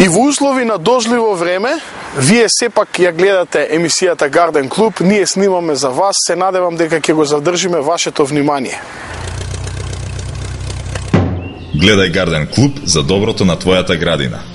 И во услови на дожливо време, вие сепак ја гледате емисијата Гарден Клуб, ние снимаме за вас, се надевам дека ќе го задржиме вашето внимание. Гледај Гарден Клуб за доброто на твојата градина.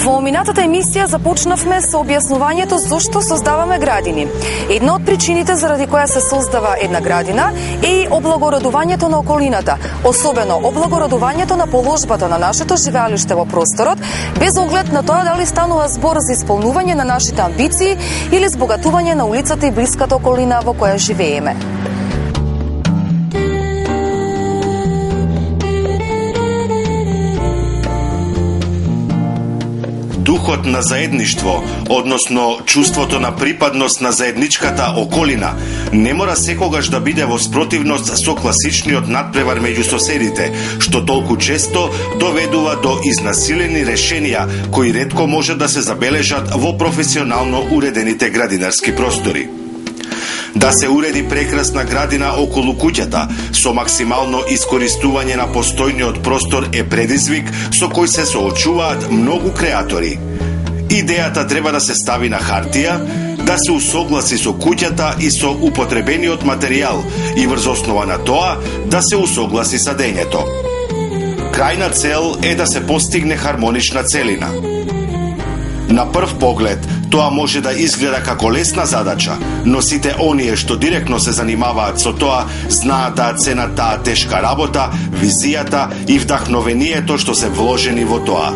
Во минатата емисија започнавме со објаснувањето зошто создаваме градини. Една од причините заради која се создава една градина е и облагородувањето на околината, особено облагородувањето на положбата на нашето живеалиште во просторот, без оглед на тоа дали станува збор за исполнување на нашите амбиции или збогатување на улицата и блиската околина во која живееме. Духот на заедништво, односно чувството на припадност на заедничката околина, не мора секогаш да биде во спротивност со класичниот надпревар меѓу соседите, што толку често доведува до изнасилени решенија кои ретко може да се забележат во професионално уредените градинарски простори. Да се уреди прекрасна градина околу куќата со максимално искористување на постојниот простор е предизвик со кој се соочуваат многу креатори. Идејата треба да се стави на хартија, да се усогласи со куќата и со употребениот материјал и врз основа на тоа да се усогласи садењето. Крајна цел е да се постигне хармонична целина. На прв поглед, тоа може да изгледа како лесна задача, но сите оние што директно се занимаваат со тоа знаат да ценат таа тешка работа, визијата и вдахновението што се вложени во тоа.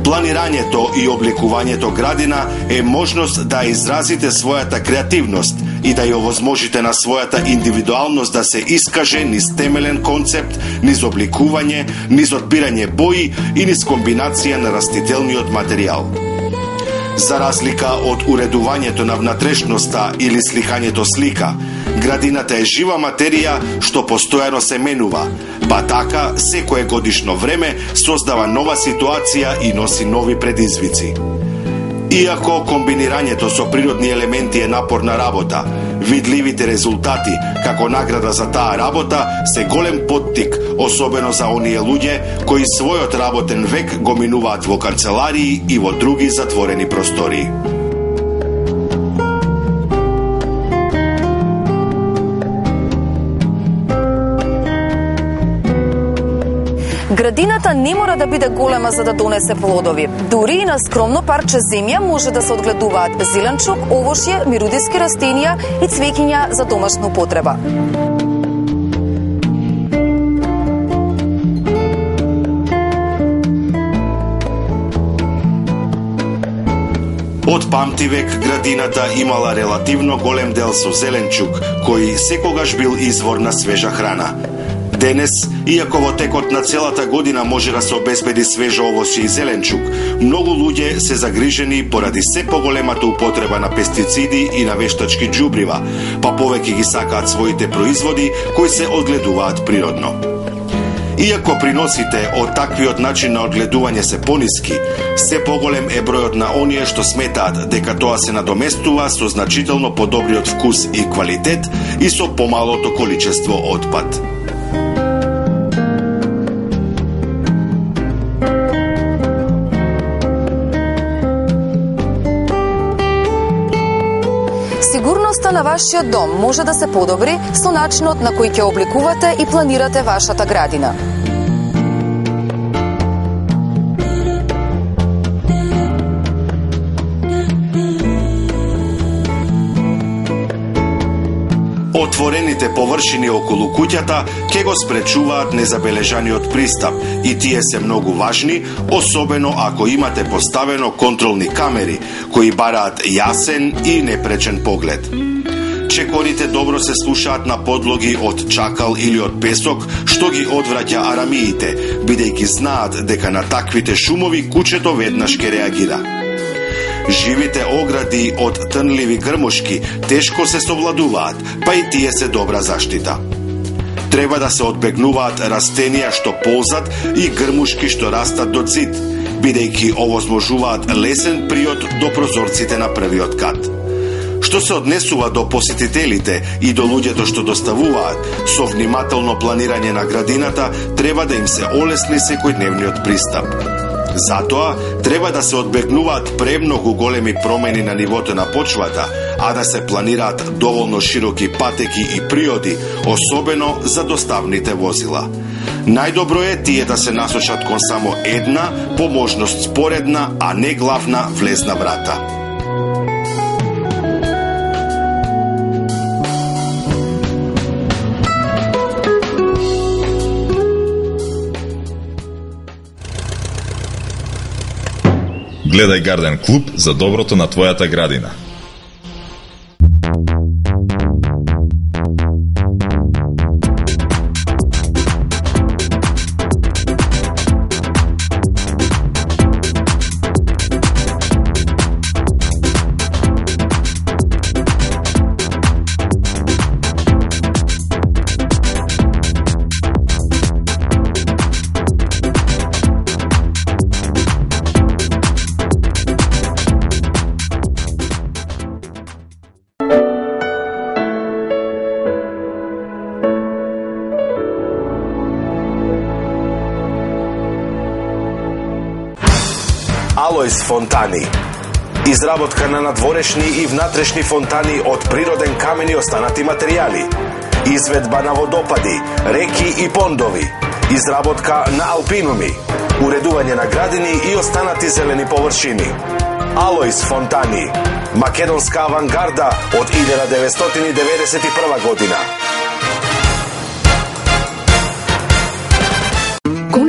Планирањето и обликувањето градина е можност да изразите својата креативност и да ја овозможите на својата индивидуалност да се искаже низ темелен концепт, низ обликување, низ одбирање бои и низ комбинација на растителниот материјал. За разлика од уредувањето на внатрешноста или сликањето слика, градината е жива материја што постојано се менува, па така секое годишно време создава нова ситуација и носи нови предизвици. Иако комбинирањето со природни елементи е напорна работа, видливите резултати како награда за таа работа се голем поттик, особено за оние луѓе кои својот работен век го минуваат во канцеларии и во други затворени простории. Градината не мора да биде голема за да донесе плодови. Дури и на скромно парче земја може да се одгледуваат зеленчук, овошје, мирудиски растенија и цвеќиња за домашна употреба. Од памтивек градината имала релативно голем дел со зеленчук, кој секогаш бил извор на свежа храна. Денес, иако во текот на целата година може да се обезбеди свежо овошје и зеленчук, многу луѓе се загрижени поради се поголемата употреба на пестициди и на вештачки џубрива, па повеќе ги сакаат своите производи кои се одгледуваат природно. Иако приносите од таквиот начин на одгледување се пониски, се поголем е бројот на оние што сметаат дека тоа се надоместува со значително подобриот вкус и квалитет и со помалото количество отпад. Визуалноста на вашиот дом може да се подобри со начинот на кој ќе обликувате и планирате вашата градина. Отворените површини околу куќата ќе го спречуваат незабележаниот пристап и тие се многу важни, особено ако имате поставено контролни камери кои бараат јасен и непречен поглед. Чекорите добро се слушаат на подлоги од чакал или од песок, што ги одвраќа арамиите, бидејќи знаат дека на таквите шумови куќето веднаш ќе реагира. Живите огради од трнливи грмушки тешко се совладуваат, па и тие се добра заштита. Треба да се одбегнуваат растенија што ползат и грмушки што растат до цит, бидејќи овозможуваат лесен приот до прозорците на првиот кат. Што се однесува до посетителите и до луѓето што доставуваат, со внимателно планирање на градината треба да им се олесни секојдневниот пристап. Затоа, треба да се одбегнуваат премногу големи промени на нивото на почвата, а да се планираат доволно широки патеки и приоди, особено за доставните возила. Најдобро е тие да се насочат кон само една, по можност споредна, а не главна влезна врата. Гледај Гарден клуб за доброто на твојата градина. Алојс фонтани. Изработка на надворешни и внатрешни фонтани од природен камен и останати материјали. Изведба на водопади, реки и пондови. Изработка на алпинуми. Уредување на градини и останати зелени површини. Алојс фонтани. Македонска авангарда од 1991 година.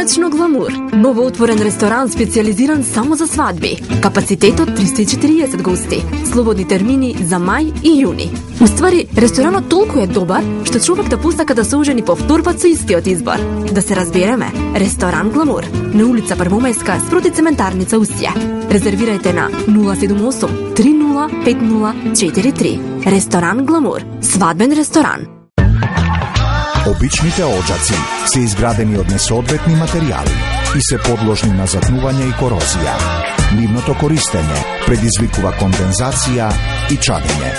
Конечно Гламур, новоотворен ресторан специализиран само за свадби. Капацитетот 340 гости. Слободни термини за мај и јуни. Уствари, ресторанот толку е добар, што човек да посака да се ожени повторпат со истиот избор. Да се разбереме, ресторан Гламур, на улица Првомајска, спроти цементарница Устје. Резервирајте на 078 305043. Ресторан Гламур, свадбен ресторан. Обичните оџаци се изградени од несоодветни материјали и се подложни на затнување и корозија. Нивното користење предизвикува кондензација и чадење.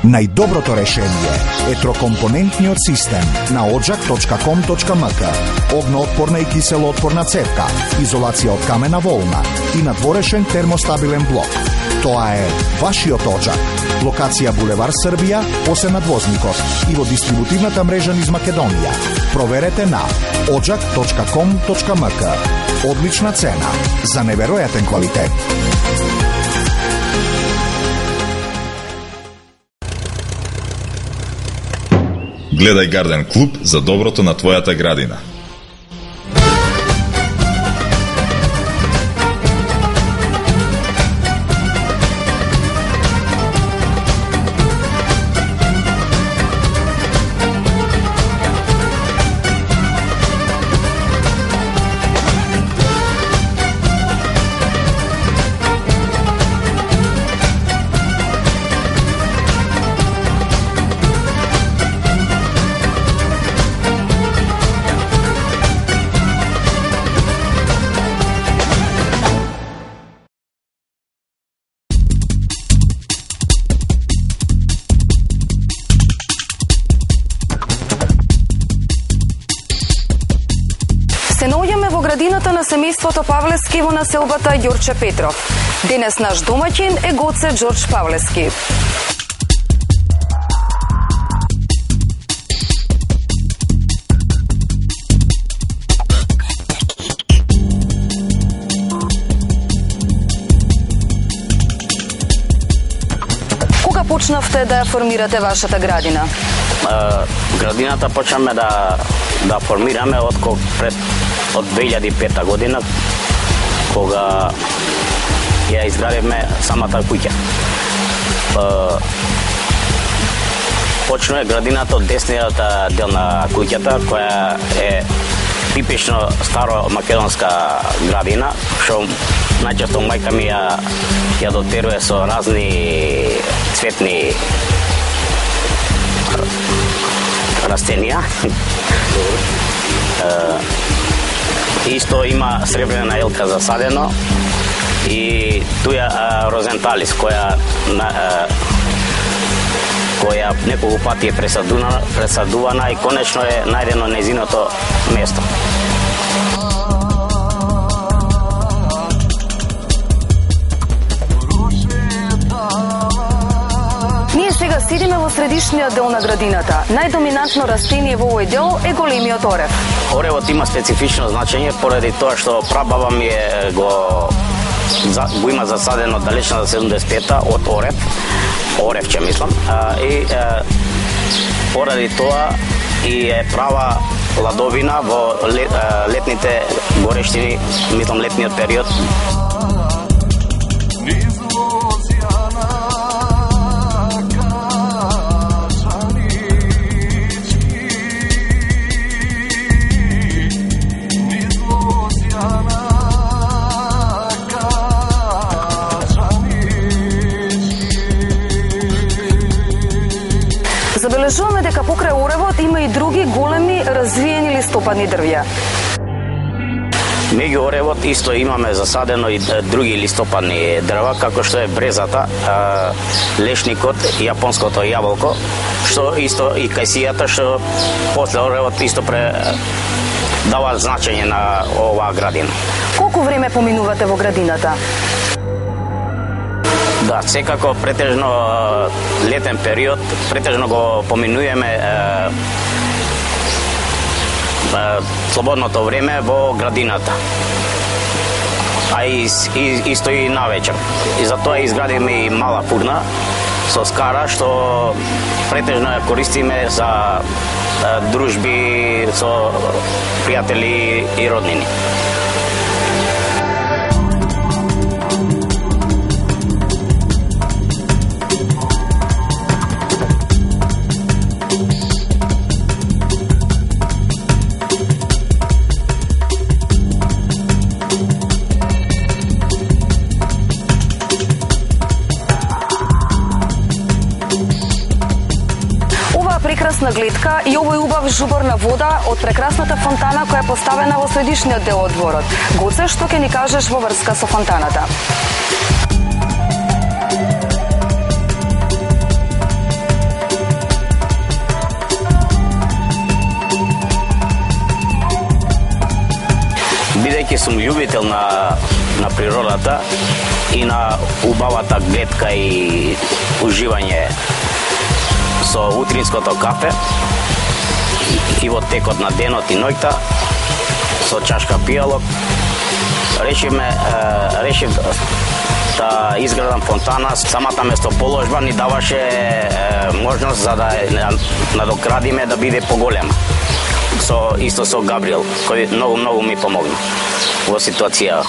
Најдоброто решение е трокомпонентниот систем на ođak.com.mk, огноотпорна и киселоотпорна цевка, изолација од камена волна и надворешен термостабилен блок. Тоа е вашиот Оđak. Локација Булевар Србија, после надвозникот и во дистрибутивната мрежа низ Македонија. Проверете на ođak.com.mk. Одлична цена за неверојатен квалитет. Гледај Гарден клуб за доброто на твојата градина. Се наоѓаме во градината на семејството Павлески во населбата Ѓорче Петров. Денес наш домаќин е Гоце Ѓордж Павлески. почнавте да ја формирате вашата градина? Градината почнаме да формираме од 2005 година, кога ја изградивме самата куќа. Почнува градината од десниот дел на куќата, која е типично старо македонска градина, што најчесто мајка ми ја дотерува со разни цветни растенија. Исто има сребрена елка засадено и туја розенталис, која неколку пати е пресадувана и конечно е најдено незиното место. Ние сега седиме во средишниот дел на градината. Најдоминантно растение во овој дел е големиот орев. Оревот има специфично значење поради тоа што прабаба ми го има засадено далечно за 75-та од оревче мислам, и поради тоа и е права ладовина во летните горештини, мислам летниот период. Забележуваме дека покрај оревот има и други големи развиени листопадни дрвја. Меѓу оревот исто имаме засадено и други листопадни дрва, како што е брезата, лешникот, јапонското јаболко, што исто и кајсијата, што после оревот исто дава значење на оваа градина. Колку време поминувате во градината? Да, секако претежно летен период, претежно го поминуваме слободното време во градината. А исто и навечер. И затоа изградиме и мала фурна со скара, што претежно ја користиме за дружби со пријатели и роднини. Прекрасна гледка и овој убав жубор на вода од прекрасната фонтана која е поставена во средишниот дел од дворот. Гоце, што ќе ни кажеш во врска со фонтаната? Бидејќи сум љубител на природата и на убавата гледка и уживање со утринското кафе и во текот на денот и ноќта со чашка пијалок, решив да изградам фонтана. Самата местоположба ни даваше можност за да надокрадиме да биде поголема. Исто со Габриел, кој многу ми помогна во ситуација.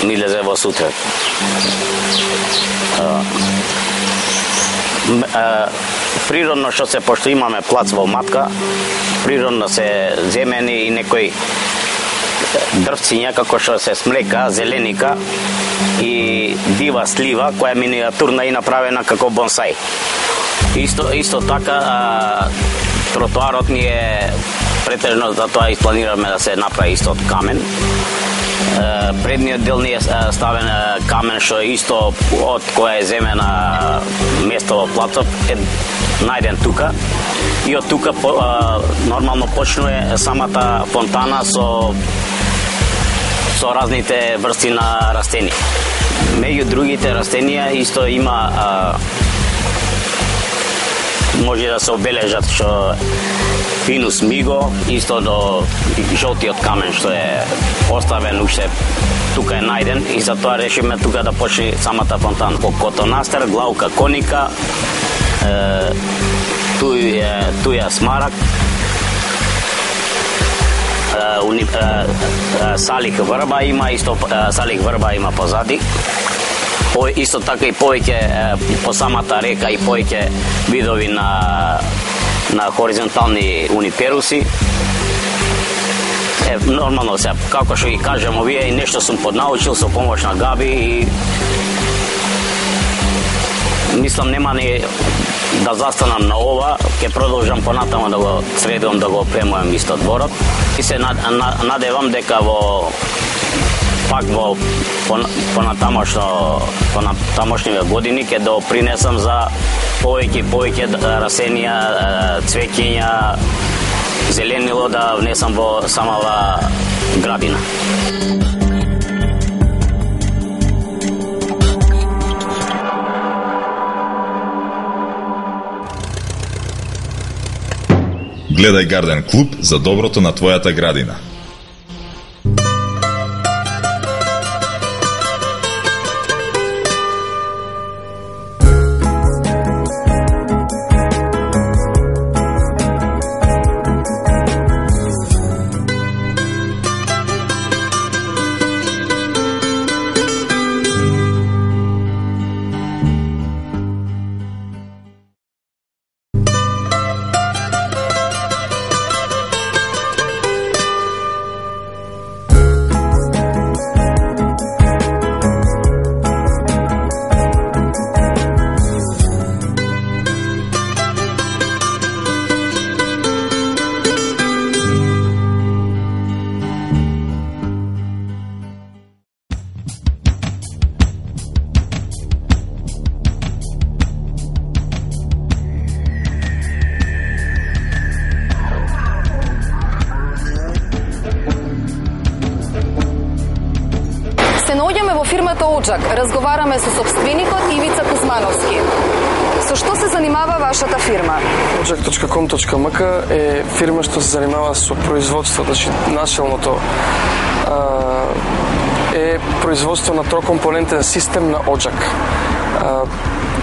Ми лезе во сутрет. Природно што се, пошто имаме плац во матка, природно се земени и некои дрвциња, како што се смлека, зеленика и дива слива, која е миниатурна и направена како бонсај. Исто така, тротоарот ни е претежно, затоа испланираме да се направи исто од камен. Предниот дел ни е ставен камен, што исто од која е земена место во плацот, е најден тука. И од тука нормално почнува самата фонтана со разните врсти на растенија. Меѓу другите растенија исто има може да се обележат што Pinus Migo, isto do жолтиот камен што е оставен уште тука е најден и затоа решиме тука да почне самата фонтана. По Котонастер, Главка Коника, туја Смарак, Салик Врба има, исто Салик Врба има позади. Исто така и повеќе по самата река и повеќе видови на хоризонтални униперуси. Нормално се, како што ги кажем овие, и нешто сум поднаучил со помош на Габи и мислам нема ни да застанам на ова, ќе продолжам понатаму да го средувам, да го премуем исто дворот и се надевам дека пак во понатамошниве години ќе допринесам за повеќе расенија, цвеќиња, зеленило да внесам во самава градина. Гледај Гарден клуб за доброто на твојата градина. Фирмата Оджак разговараме со сопственикот Ивица Кузмановски. Со што се занимава вашата фирма? Ođak.com.mk е фирма што се занимава со производство, значи начелното е производство на трокомпонентен систем на Оđak.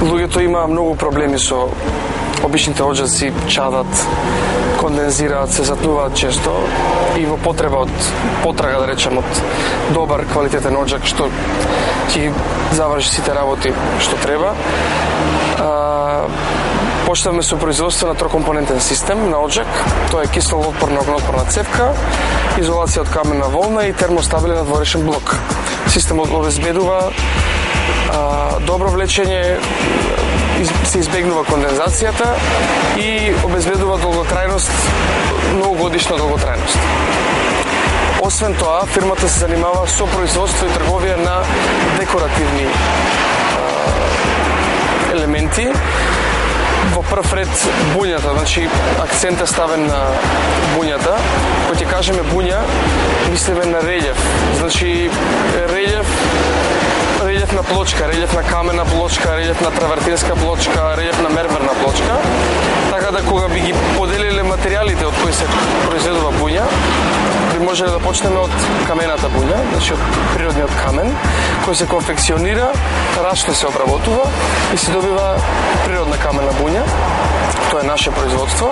Луѓето има многу проблеми со обичните оđаци, чадат, кондензираат, се затнуваат често и во потреба од потрага, да речем, од добар квалитетен оđак што ќе заврши сите работи што треба. Почнавме со производство на трокомпонентен систем на оđак. Тоа е кисело отпорна, огнеотпорна цевка, изолација од каменна волна и термостабилен дворешен блок. Системот обезбедува добро влечење, се избегнува кондензацијата и обезбедува долготрајност, многогодишна долготрајност. Освен тоа, фирмата се занимава со производство и трговија на декоративни елементи. Во прв ред буњата, значи акцент е ставен на буњата. Кога ќе кажеме буња, мислиме на релјеф. Значи релјеф на плочка, релјеф на камена плочка, релјеф на травертинска плочка, релјеф на мермерна плочка. Така да кога би ги поделиле материјалите од кои се произведува буња, би можеле да почнеме од камената буња, значи од природниот камен, кој се конфекционира, рачно се обработува и се добива природна камена буња. Тоа е наше производство.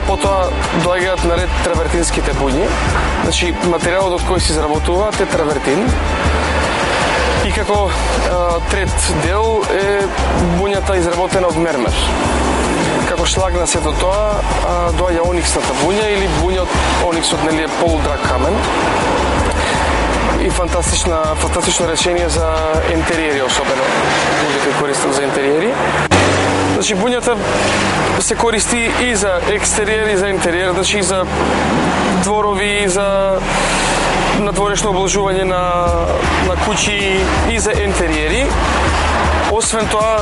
Потоа доаѓаат на ред травертинските буњи. Значи материјалот од кој се изработува е травертин. И како трет дел е буњата изработена од мермер. Како шлаг на сето тоа доаѓа ониксната буња или буња од ониксот, нели е полудраг камен. И фантастично решение за интериери, особено луѓето користат за интериери. Значи буњата се користи и за екстериер и за интериер, значи и за дворови, и за надворешно обложување на куќи и за интериери. Освен тоа,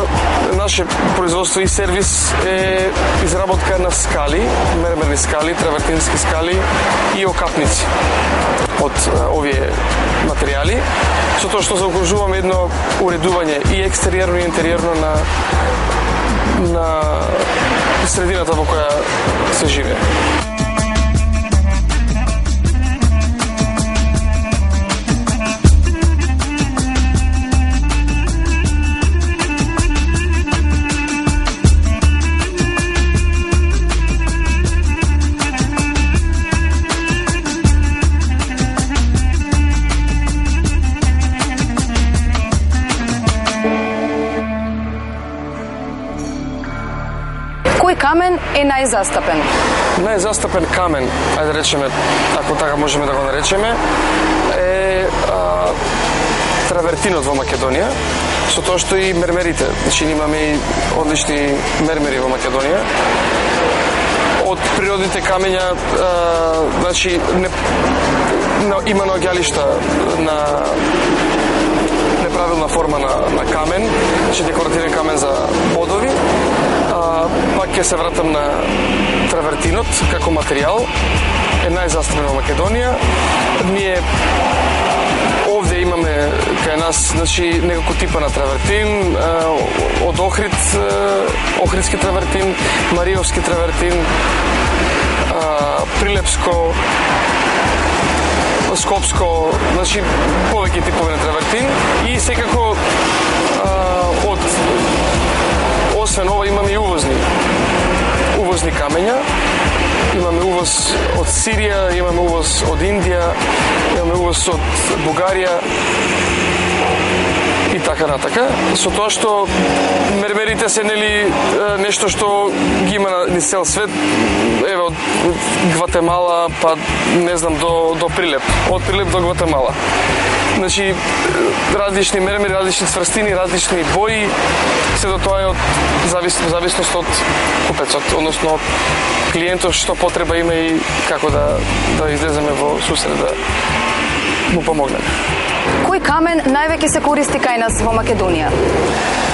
наше производство и сервис е изработка на скали, мермерни скали, травертински скали и окапници од овие материјали, со тоа што заокружуваме едно уредување и екстериерно и интериерно на средината во која се живее. Кој камен е најзастапен? Најзастапен камен, ајде речеме, ако така можеме да го наречеме, е травертинот во Македонија, со тоа што и мермерите, значи имаме и одлични мермери во Македонија. Од природните камења, значи има наоѓалишта на неправилна форма на камен, значи декоративен камен за подови. Пак ќе се вратам на травертинот како материјал, е најзастапен во Македонија. Ние овде имаме кај нас, значи, неколку типа на травертин, од Охрид, Охридски травертин, Мариовски травертин, Прилепско, Скопско, значи повеќе типови на травертин и секако освен ова имаме и увозни камења. Имаме увоз од Сирија, имаме увоз од Индија, имаме увоз од Бугарија и така натака. Со тоа што мермерите се нешто што ги има на цел свет, еве од Гватемала па не знам до Прилеп, од Прилеп до Гватемала. Значи различни мермери, различни цврстини, различни бои, се до тоа е од зависност од купецот, односно од клиентот што потреба има и како да излеземе во сусрет да му помогнеме. Кој камен највеќе се користи кај нас во Македонија?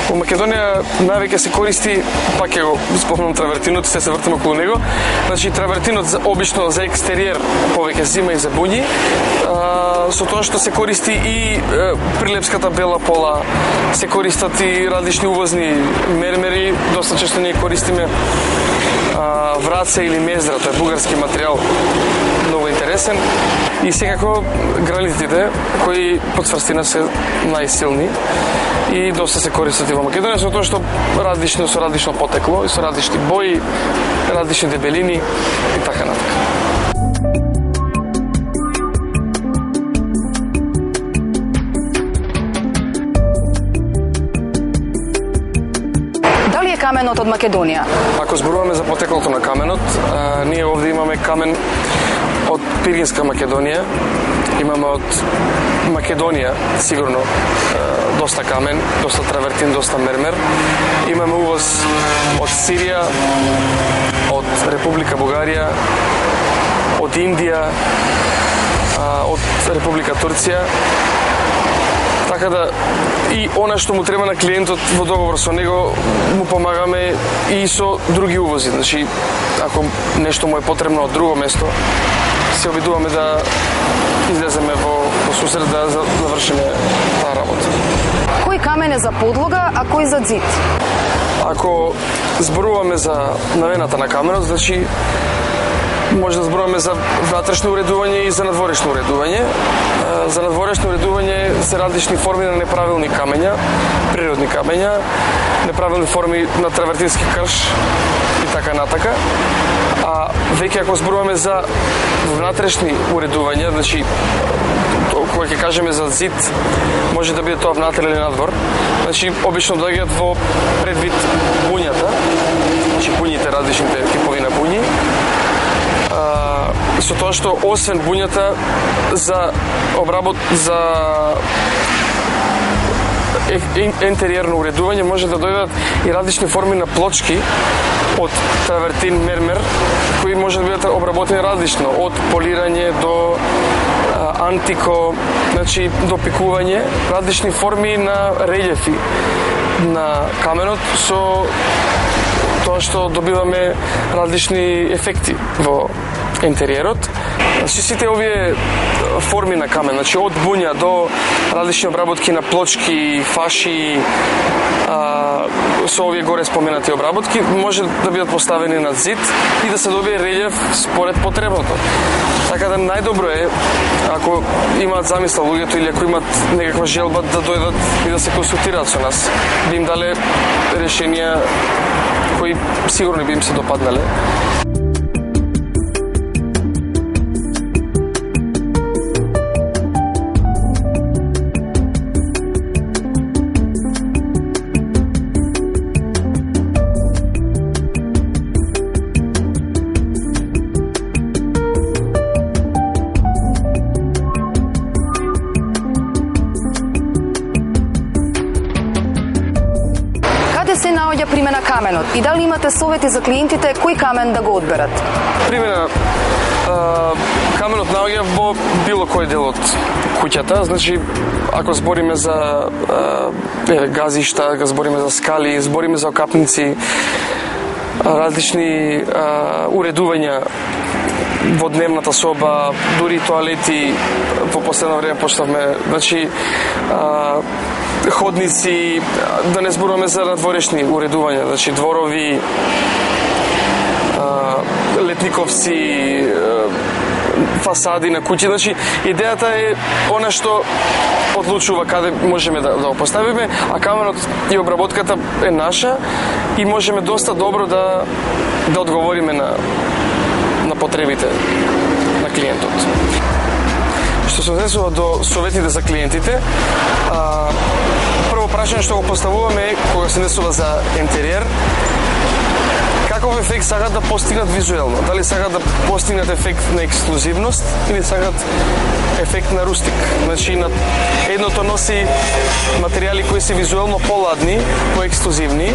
Во Македонија највеќе се користи, пак ќе го спомнам травертинот, се вртам околу него. Значи травертинот обично за екстериер повеќе зима и за буњи, со тоа што се користи и прилепската бела пола, се користат и различни увозни мермери, доста често ние користиме враце или мездра, тоа е бугарски материјал, многу интересен. И секако гранитите кои по цврстина се најсилни и доста се користат и во Македонија, со тоа што со различно потекло и со различни бои, различни дебелини и така натака. Дали е каменот од Македонија? Ако зборуваме за потеклото на каменот, ние овде имаме камен од Пиринска Македонија, имаме од Македонија сигурно доста камен, доста травертин, доста мермер. Имаме увоз од Сирија, од Република Бугарија, од Индија, од Република Турција. Така да и она што му треба на клиентот во договор со него му помагаме и со други увози. Значи, ако нешто му е потребно од друго место, се обидуваме да излеземе во сусрет да завршиме таа работа. Кој камен е за подлога, а кој за ѕид? Ако зборуваме за навената на каменот, значи може да зборуваме за внатрешно уредување и за надворешно уредување. За надворешно уредување се различни форми на неправилни камења, природни камења, неправилни форми на травертински крш и така натака. А веќе ако зборуваме за внатрешни уредувања, значи кога ќе кажеме за ѕид, може да биде тоа внатре или надвор. Значи обично доаѓаат во предвид буњата, значи буњите, различните типови на буњи. Со тоа што освен буњата за интериерно уредување може да дојдат и различни форми на плочки од травертин, мермер, кои може да бидат обработени различно, од полирање до антико, значи до пикување, различни форми на релјефи на каменот со тоа што добиваме различни ефекти во интериерот. Значи сите овие форми на камен, значи од буња до различни обработки на плочки, фаши, со овие горе споменати обработки, може да бидат поставени на зид и да се добие релјеф според потребното. Така да најдобро е, ако имаат замисла луѓето или ако имат некаква желба да дојдат и да се консултираат со нас, да им дале решенија кои сигурно би им се допаднале. Се наоѓа примена каменот и дали имате совети за клиентите кој камен да го одберат? Примена каменот наоѓа во било кој дел од куќата, значи ако збориме за газишта, ако збориме за скали, збориме за окапници, различни уредувања во дневната соба, дури тоалети, по последно време почнавме, значи ходници, да не зборуваме за надворешни уредувања, значи дворови, летниковци, фасади на куќи, значи идејата е она што одлучува каде можеме да го поставиме, а каменот и обработката е наша и можеме доста добро да одговориме на потребите на клиентот. Што се однесува до советите за клиентите, прво прашање што го поставуваме е кога се однесува за интериер, каков ефект сакат да постигнат визуелно? Дали сакат да постигнат ефект на ексклузивност или сакат ефект на рустик? Значи, едното носи материјали кои се визуелно поладни, поексклузивни,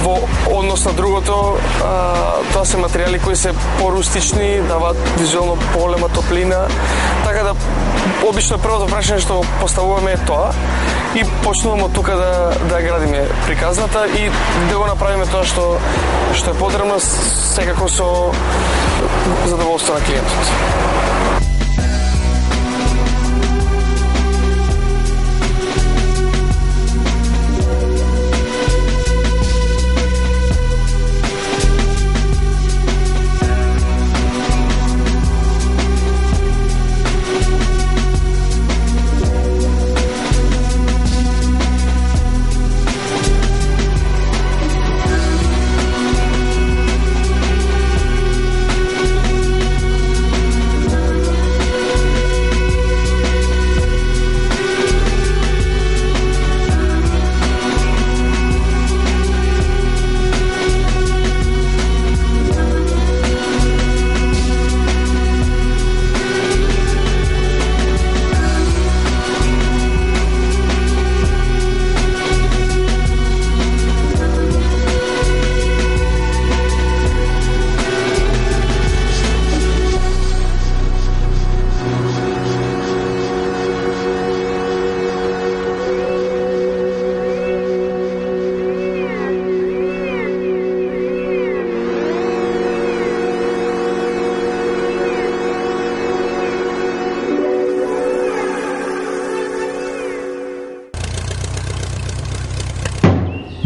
во однос на другото, тоа се материјали кои се порустични, даваат визуелно поголема топлина, така да обично првото прашање што го поставуваме е тоа и почнуваме од тука да градиме приказната и да го направиме тоа што е потребно, секако со задоволство на клиентот.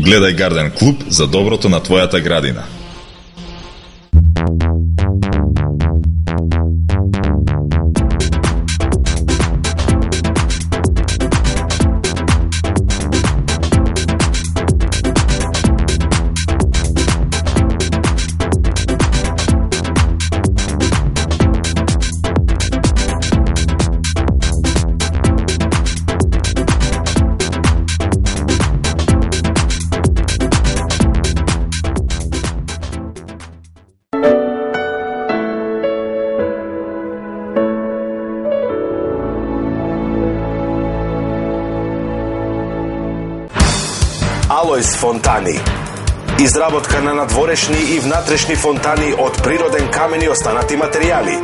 Гледај Гарден Клуб за доброто на твојата градина. Алојс Фонтани. Изработка на надворешни и внатрешни фонтани од природен камен и останати материјали.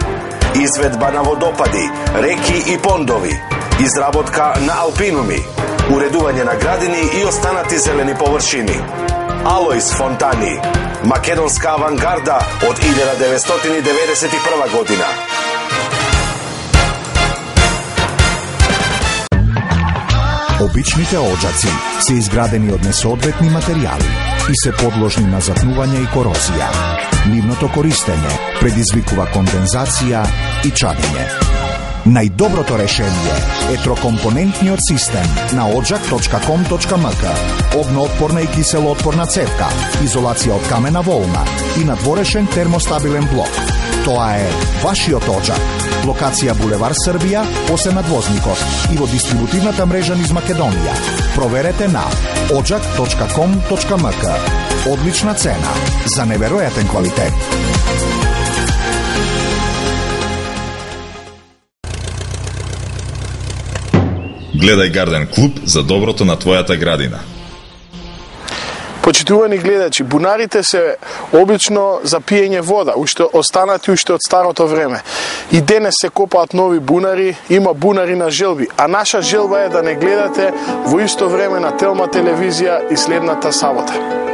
Изведба на водопади, реки и пондови. Изработка на алпинуми. Уредување на градини и останати зелени површини. Алојс Фонтани. Македонска авангарда од 1991 година. Обичните оџаци се изградени од несоодветни материјали и се подложни на запнување и корозија. Нивното користење предизвикува кондензација и чадење. Најдоброто решение е трокомпонентниот систем на ođak.com.mk, огноотпорна и киселоотпорна цевка, изолација од камена волна и надворешен термостабилен блок. Тоа е вашиот оđak. Локација Булевар Србија, после надвозникот и во дистрибутивната мрежа низ Македонија. Проверете на ođak.com.mk. Одлична цена за неверојатен квалитет. Гледај Гарден клуб за доброто на твојата градина. Почитувани гледачи, бунарите се обично за пиење вода, уште останати уште од старото време. И денес се копаат нови бунари, има бунари на желби, а наша желба е да не гледате во исто време на Телма телевизија и следната сабота.